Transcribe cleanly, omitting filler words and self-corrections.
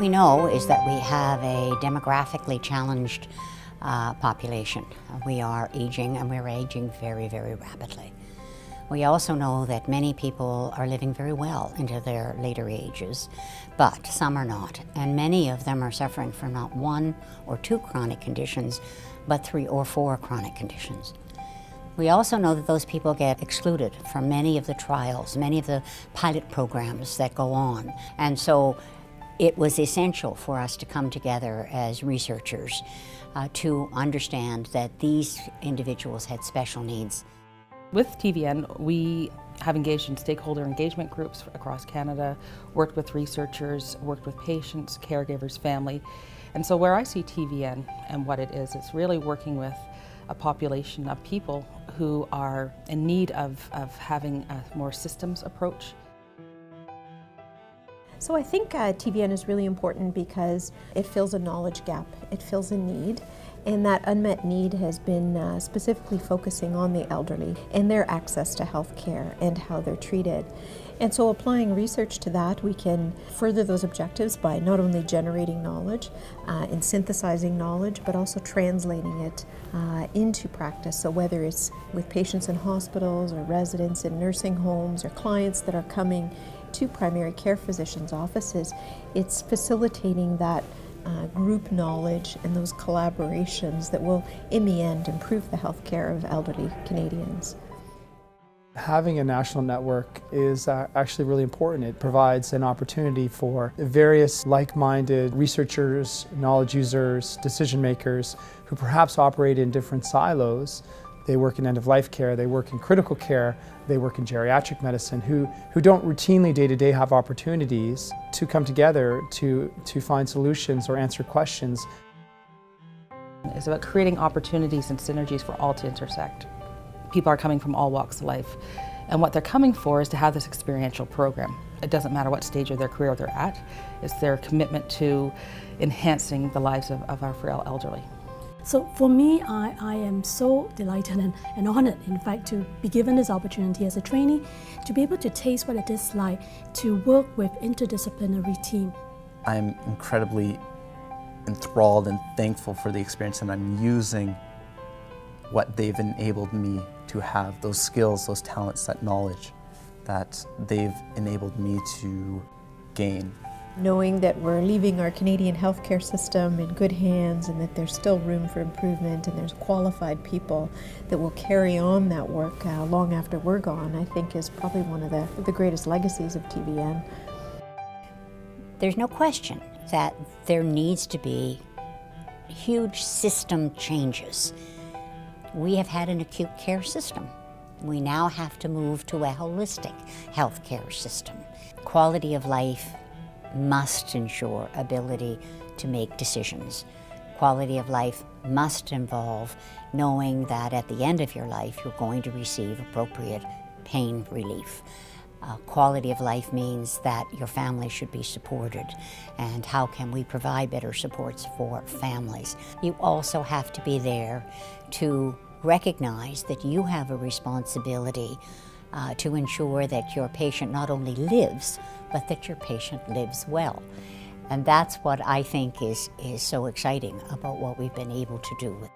What we know is that we have a demographically challenged population. We are aging, and we're aging very, very rapidly. We also know that many people are living very well into their later ages, but some are not, and many of them are suffering from not one or two chronic conditions, but 3 or 4 chronic conditions. We also know that those people get excluded from many of the trials, many of the pilot programs that go on, and so it was essential for us to come together as researchers to understand that these individuals had special needs. With TVN, we have engaged in stakeholder engagement groups across Canada, worked with researchers, worked with patients, caregivers, family. And so where I see TVN and what it is, it's really working with a population of people who are in need of having a more systems approach. So I think TVN is really important because it fills a knowledge gap, it fills a need, and that unmet need has been specifically focusing on the elderly and their access to health care and how they're treated. And so applying research to that, we can further those objectives by not only generating knowledge and synthesizing knowledge, but also translating it into practice. So whether it's with patients in hospitals or residents in nursing homes or clients that are coming to primary care physicians' offices, it's facilitating that group knowledge and those collaborations that will, in the end, improve the health care of elderly Canadians. Having a national network is actually really important. It provides an opportunity for various like-minded researchers, knowledge users, decision makers who perhaps operate in different silos. They work in end-of-life care, they work in critical care, they work in geriatric medicine, who don't routinely day-to-day have opportunities to come together to find solutions or answer questions. It's about creating opportunities and synergies for all to intersect. People are coming from all walks of life, and what they're coming for is to have this experiential program. It doesn't matter what stage of their career they're at, it's their commitment to enhancing the lives of our frail elderly. So for me, I am so delighted and honored, in fact, to be given this opportunity as a trainee, to be able to taste what it is like to work with interdisciplinary team. I'm incredibly enthralled and thankful for the experience, and I'm using what they've enabled me to have, those skills, those talents, that knowledge that they've enabled me to gain. Knowing that we're leaving our Canadian healthcare system in good hands and that there's still room for improvement and there's qualified people that will carry on that work long after we're gone, I think is probably one of the greatest legacies of TVN. There's no question that there needs to be huge system changes. We have had an acute care system. We now have to move to a holistic healthcare system. Quality of life must ensure ability to make decisions. Quality of life must involve knowing that at the end of your life you're going to receive appropriate pain relief. Quality of life means that your family should be supported, and how can we provide better supports for families. You also have to be there to recognize that you have a responsibility to ensure that your patient not only lives, but that your patient lives well. And that's what I think is so exciting about what we've been able to do with